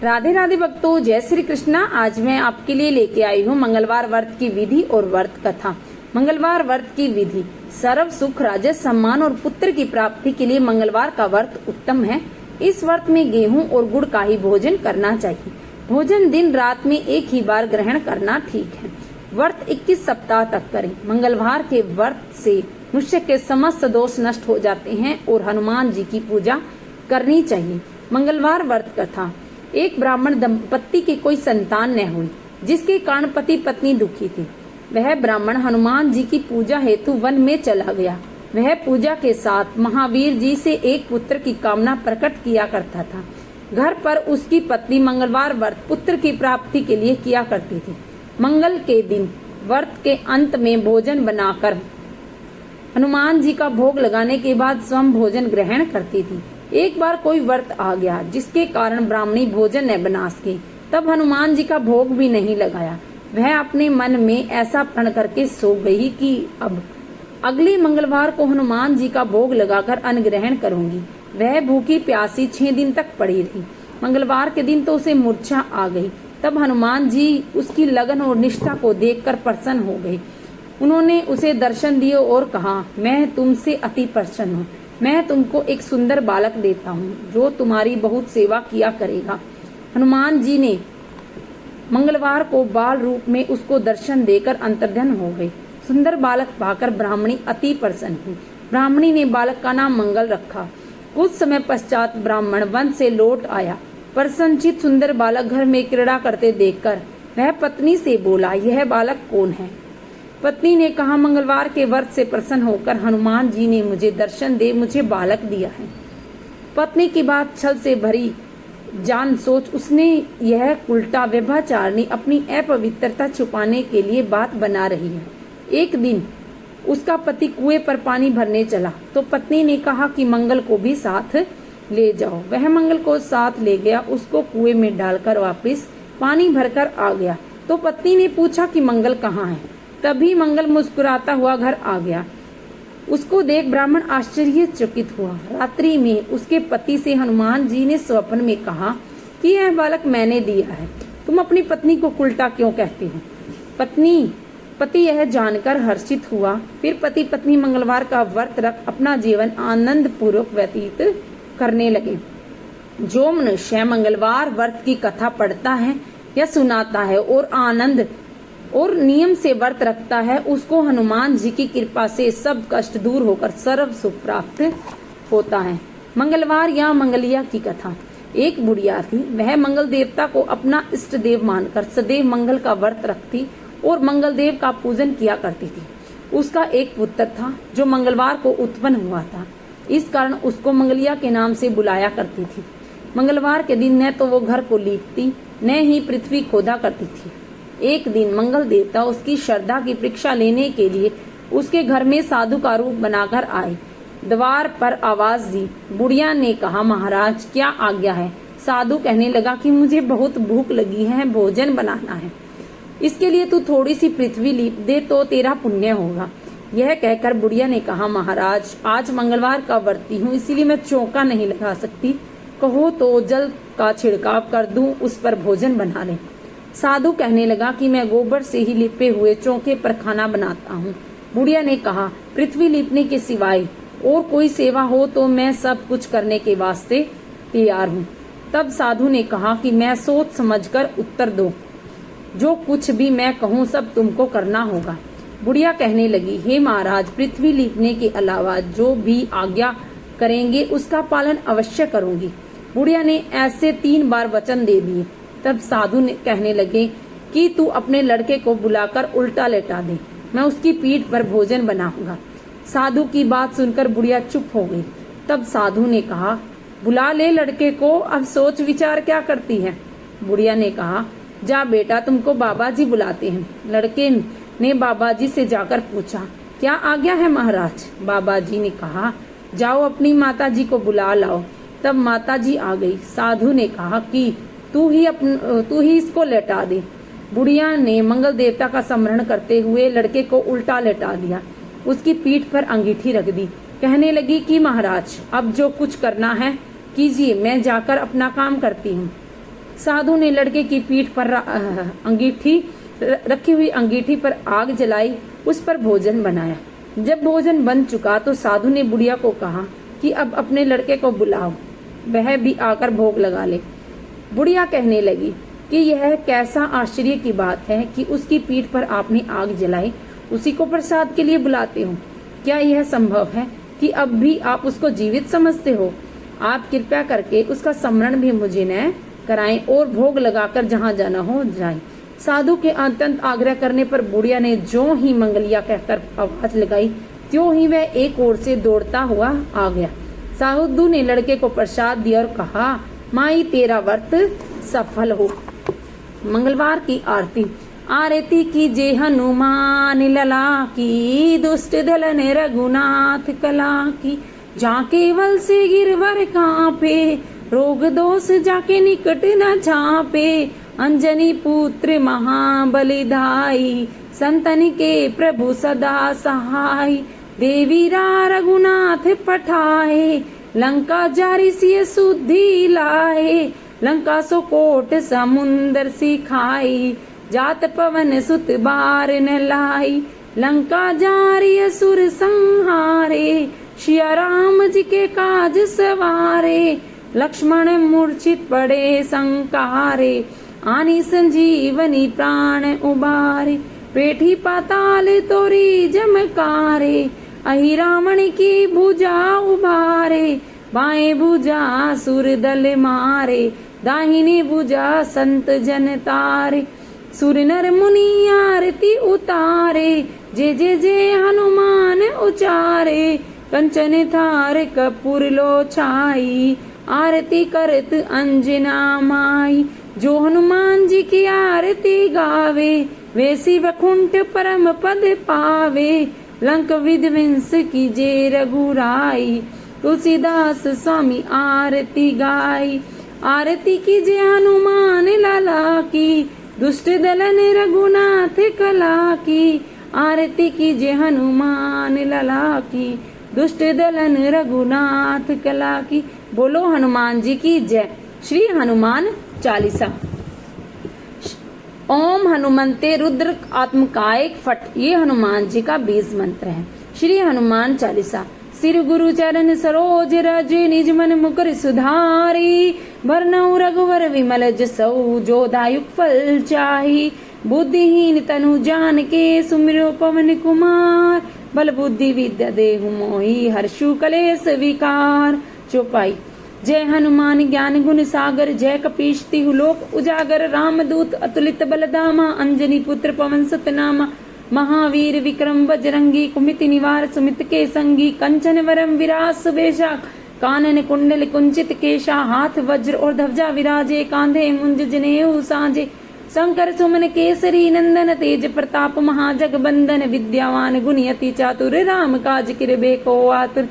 राधे राधे भक्तों, जय श्री कृष्णा। आज मैं आपके लिए लेके आई हूँ मंगलवार व्रत की विधि और व्रत कथा। मंगलवार व्रत की विधि। सर्व सुख, राजस, सम्मान और पुत्र की प्राप्ति के लिए मंगलवार का व्रत उत्तम है। इस व्रत में गेहूं और गुड़ का ही भोजन करना चाहिए। भोजन दिन रात में एक ही बार ग्रहण करना ठीक है। व्रत 21 सप्ताह तक करें। मंगलवार के व्रत से मनुष्य के समस्त दोष नष्ट हो जाते हैं और हनुमान जी की पूजा करनी चाहिए। मंगलवार व्रत कथा। एक ब्राह्मण दंपत्ति की कोई संतान न हुई, जिसके कारण पति पत्नी दुखी थे। वह ब्राह्मण हनुमान जी की पूजा हेतु वन में चला गया। वह पूजा के साथ महावीर जी से एक पुत्र की कामना प्रकट किया करता था। घर पर उसकी पत्नी मंगलवार व्रत पुत्र की प्राप्ति के लिए किया करती थी। मंगल के दिन व्रत के अंत में भोजन बनाकर हनुमान जी का भोग लगाने के बाद स्वयं भोजन ग्रहण करती थी। एक बार कोई व्रत आ गया जिसके कारण ब्राह्मणी भोजन न बना सके। तब हनुमान जी का भोग भी नहीं लगाया। वह अपने मन में ऐसा प्रण करके सो गई कि अब अगले मंगलवार को हनुमान जी का भोग लगाकर अन्न ग्रहण करूंगी। वह भूखी प्यासी 6 दिन तक पड़ी रही। मंगलवार के दिन तो उसे मूर्छा आ गई। तब हनुमान जी उसकी लगन और निष्ठा को देखकर प्रसन्न हो गए। उन्होंने उसे दर्शन दिए और कहा, मैं तुमसे अति प्रसन्न हूँ। मैं तुमको एक सुंदर बालक देता हूँ जो तुम्हारी बहुत सेवा किया करेगा। हनुमान जी ने मंगलवार को बाल रूप में उसको दर्शन देकर अंतर्ध्यान हो गए। सुंदर बालक पाकर ब्राह्मणी अति प्रसन्न हुई। ब्राह्मणी ने बालक का नाम मंगल रखा। कुछ समय पश्चात ब्राह्मण वन से लौट आया। प्रसन्नचित सुंदर बालक घर में क्रीड़ा करते देखकर वह पत्नी से बोला, यह बालक कौन है? पत्नी ने कहा, मंगलवार के व्रत से प्रसन्न होकर हनुमान जी ने मुझे दर्शन दे मुझे बालक दिया है। पत्नी की बात छल से भरी जान सोच उसने यह उल्टा व्यभिचारिणी अपनी अपवित्रता छुपाने के लिए बात बना रही है। एक दिन उसका पति कुएं पर पानी भरने चला तो पत्नी ने कहा कि मंगल को भी साथ ले जाओ। वह मंगल को साथ ले गया। उसको कुएं में डालकर वापस पानी भरकर आ गया तो पत्नी ने पूछा कि मंगल कहाँ है? तभी मंगल मुस्कुराता हुआ घर आ गया। उसको देख ब्राह्मण आश्चर्यचकित हुआ। रात्रि में उसके पति से हनुमान जी ने स्वप्न में कहा कि यह बालक मैंने दिया है। तुम अपनी पत्नी को उल्टा क्यों कहते हो? पति यह जानकर हर्षित हुआ। फिर पति पत्नी मंगलवार का व्रत रख अपना जीवन आनंद पूर्वक व्यतीत करने लगे। जो मनुष्य मंगलवार व्रत की कथा पढ़ता है या सुनाता है और आनंद और नियम से व्रत रखता है, उसको हनुमान जी की कृपा से सब कष्ट दूर होकर सर्व सुख प्राप्त होता है। मंगलवार या मंगलिया की कथा। एक बुढ़िया थी। वह मंगल देवता को अपना इष्ट देव मानकर सदैव मंगल का व्रत रखती और मंगल देव का पूजन किया करती थी। उसका एक पुत्र था जो मंगलवार को उत्पन्न हुआ था। इस कारण उसको मंगलिया के नाम से बुलाया करती थी। मंगलवार के दिन न तो वो घर को लीपती न ही पृथ्वी खोदा करती थी। एक दिन मंगल देवता उसकी श्रद्धा की परीक्षा लेने के लिए उसके घर में साधु का रूप बनाकर आए। द्वार पर आवाज दी। बुढ़िया ने कहा, महाराज क्या आज्ञा है? साधु कहने लगा कि मुझे बहुत भूख लगी है, भोजन बनाना है। इसके लिए तू थोड़ी सी पृथ्वी लीप दे तो तेरा पुण्य होगा। यह कहकर बुढ़िया ने कहा, महाराज आज मंगलवार का व्रती हूँ, इसीलिए मैं चौका नहीं लगा सकती। कहो तो जल का छिड़काव कर दूं, उस पर भोजन बना ले। साधु कहने लगा कि मैं गोबर से ही लिपे हुए चौके पर खाना बनाता हूँ। बुढ़िया ने कहा, पृथ्वी लिपने के सिवाय और कोई सेवा हो तो मैं सब कुछ करने के वास्ते तैयार हूँ। तब साधु ने कहा कि मैं सोच समझकर उत्तर दो, जो कुछ भी मैं कहूँ सब तुमको करना होगा। बुढ़िया कहने लगी, हे महाराज, पृथ्वी लीपने के अलावा जो भी आज्ञा करेंगे उसका पालन अवश्य करूंगी। बुढ़िया ने ऐसे 3 बार वचन दे दिए। तब साधु ने कहने लगे कि तू अपने लड़के को बुलाकर उल्टा लेटा दे, मैं उसकी पीठ पर भोजन बनाऊंगा। साधु की बात सुनकर बुढ़िया चुप हो गई। तब साधु ने कहा, बुला ले लड़के को, अब सोच विचार क्या करती है? बुढ़िया ने कहा, जा बेटा, तुमको बाबा जी बुलाते हैं। लड़के ने बाबा जी से जाकर पूछा, क्या आज्ञा है महाराज? बाबा जी ने कहा, जाओ अपनी माता जी को बुला लाओ। तब माता जी आ गई। साधु ने कहा कि तू ही इसको लेटा दे। बुढ़िया ने मंगल देवता का स्मरण करते हुए लड़के को उल्टा लेटा दिया। उसकी पीठ पर अंगीठी रख दी। कहने लगी कि महाराज अब जो कुछ करना है कीजिए, मैं जाकर अपना काम करती हूँ। साधु ने लड़के की पीठ पर रखी हुई अंगीठी पर आग जलाई, उस पर भोजन बनाया। जब भोजन बन चुका तो साधु ने बुढ़िया को कहा कि अब अपने लड़के को बुलाओ, वह भी आकर भोग लगा ले। बुढ़िया कहने लगी कि यह कैसा आश्चर्य की बात है कि उसकी पीठ पर आपने आग जलाई, उसी को प्रसाद के लिए बुलाते हो। क्या यह संभव है कि अब भी आप उसको जीवित समझते हो? आप कृपया करके उसका स्मरण भी मुझे न कराएं और भोग लगाकर जहाँ जाना हो जाएं। साधु के अत्यंत आग्रह करने पर बुढ़िया ने जो ही मंगलिया कहकर आवाज लगाई, त्यों ही वह एक ओर से दौड़ता हुआ आ गया। साधु ने लड़के को प्रसाद दिया और कहा, माई तेरा व्रत सफल हो। मंगलवार की आरती। आरती कीजे हनुमान लला की, दुष्ट दलन रघुनाथ कला की। जा केवल से गिरवर कांपे, रोग दोष जाके निकट न छापे। अंजनी पुत्र महाबलिदाई, संतन के प्रभु सदा सहाय। देवीरा रघुनाथ पठाए, लंका जारी सिय सुधि लाए। लंका सो कोट समुंदर सिखाई, जात पवन सुत बार न लाई। लंका जारी असुर संहारे, सिया राम जी के काज सवारे। लक्ष्मण मूर्छित पड़े संकारे, आनी संजीवनी प्राण उबारे। पेठी पाताल तोरी जमकारे, अहि रावण की भुजा उबारे। बाएं भुजा सुर दल मारे, दाहिनी भुजा संत जन तारे। सुर नर मुनि आरती उतारे, जे हनुमान उचारे। कंचन थार कपूर लो छाई, आरती करत अंजना माई। जो हनुमान जी की आरती गावे, वे शिव कुंठ परम पद पावे। लंक विध्वंस कीजे रघुराई, तुलसीदास स्वामी आरती गाई। आरती कीजे हनुमान लाला की, दुष्ट दलन रघुनाथ कला की। आरती कीजे हनुमान लाला की, दुष्ट दलन रघुनाथ कला की। बोलो हनुमान जी की जय। श्री हनुमान चालीसा। ओम हनुमंते रुद्र आत्मकाय फट, ये हनुमान जी का बीज मंत्र है। श्री हनुमान चालीसा। सिर गुरु चरण सरोज रज, निज मन मुकुर सुधारी। भरनऊ रघुवर विमल जसऊ, जो दायुक फल चाही। बुद्धिहीन तनु जान के, सुमिरो पवन कुमार। बल बुद्धि विद्या देहु मोहि, हर्षु कलेश विकार। चौपाई। जय हनुमान ज्ञान गुण सागर, जय कपीश तिहु लोक उजागर। रामदूत अतुलित बलधामा, अंजनी पुत्र पवन सुत नामा। महावीर विक्रम बजरंगी, कुमिति निवार सुमित के संगी। कंचन वरम विराज सुबेशा, कानन कुंडल कुंचित केशा। हाथ वज्र और ध्वजा विराजे, कांधे मुंज जनेऊ साजे। शंकर सुमन केसरी नंदन, तेज प्रताप महाजगबंदन। विद्यावान गुणी अति चातुर, राम काज किरबे को आतुर।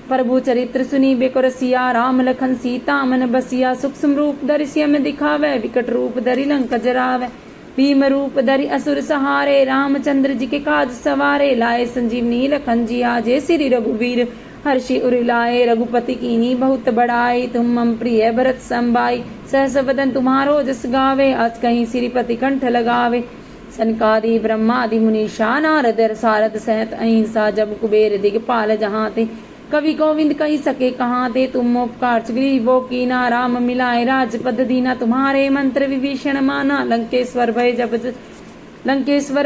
प्रभु चरित्र सुनी बेको रसिया, राम लखन सीता मन बसिया। सूक्ष्म रूप धरि सियम दिखावे, विकट रूप धरि लंक जरावे। भीम रूप धरि असुर सहारे, रामचंद्र जी के काज सवारे। लाए संजीवनी लखन जी आजे, श्री रघुवीर हर्षि उर लाए। रघुपति कीनी बहुत बड़ाई, तुम मम प्रिय भरत संभाई। सहस वदन तुम्हारो जस गावे, अस कहीं श्रीपति कंठ लगावे। सनकादि ब्रह्मादि मुनीषा, नारद सारद सहित अहिंसा। जब कुबेर दिगपाल जहाँ थे, कवि गोविंद कही सके कहाँ थे। तुम उपकार गरीबों की ना, राम मिलाए राजपद दीना। तुम्हारे मंत्र विभीषण माना, लंकेश्वर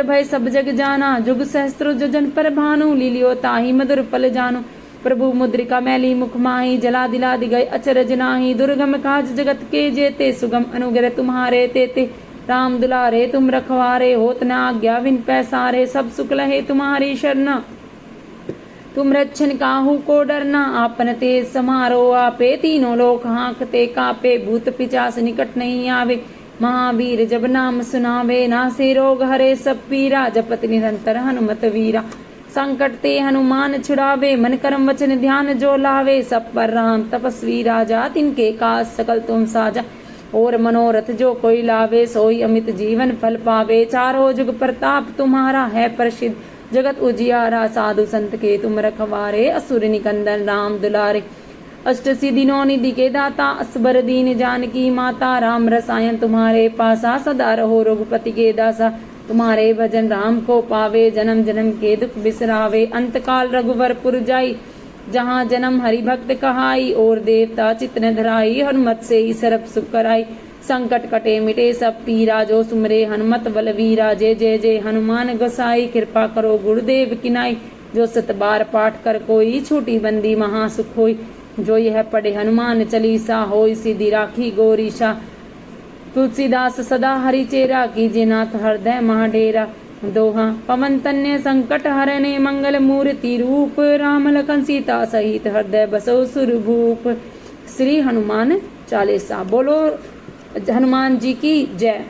भय सब जग जाना। जुग सहस्त्र जोजन पर भानु, लीलियो ताहि मधुर फल जानु। प्रभु मुद्रिका मैली मुख माही, जला दिला दी गए अचरज नाही। दुर्गम काज जगत के जेते, सुगम अनुग्रह तुम्हारे तेते। राम दुलारे तुम रखवारे, होत न आज्ञा बिन पैसारे। सब सुख लहे तुम्हारी शरणा, तुम रक्षण काहू को डरना। आपन तेज समारो आपे, तीनों लोक हाँकते कापे। भूत पिचास निकट नहीं आवे, महावीर जब नाम सुनावे। नासे रोग हरे सब पीरा, जपत निरंतर हनुमत वीरा। संकट ते हनुमान छुड़ावे, मन कर्म वचन ध्यान जो लावे। सब पर राम तपस्वी राजा, तिनके काज सकल तुम साजा। और मनोरथ जो कोई लावे, सोई अमित जीवन फल पावे। चारों जुग प्रताप तुम्हारा है प्रसिद्ध, जगत उजियारा। साधु संत के तुम रखवारे, असुर निकंदन राम दुलारे। अष्ट सिद्धि नौ निधि के दाता असबर दीन जानकी माता राम रसायन तुम्हारे पासा सदा रहो रघुपति के दासा तुम्हारे भजन राम को पावे जन्म जन्म के दुख बिसरावे अंत काल रघुवरपुर जाई जहाँ जन्म हरि भक्त कहाई और देवता चित्त न धराई हनुमत से ही सरब सुख कराई संकट कटे मिटे सब पीरा जो सुमरे हनुमत बलवीरा जय जय जय हनुमान गोसाई कृपा करो गुरुदेव की नाई जो सत बार पाठ कर कोई छूटी बंदी महासुख होई जो यह पढ़े हनुमान चालीसा होई सीधी राखी गौरीशा तुलसीदास सदा हरि चेरा कीजे नाथ हृदय महाडेरा दोहा पवन तन्य संकट हरने मंगल मूर्ति रूप राम लखन सीता सहित हृदय बसो सुरभूप। श्री हनुमान चालीसा। बोलो हनुमान जी की जय।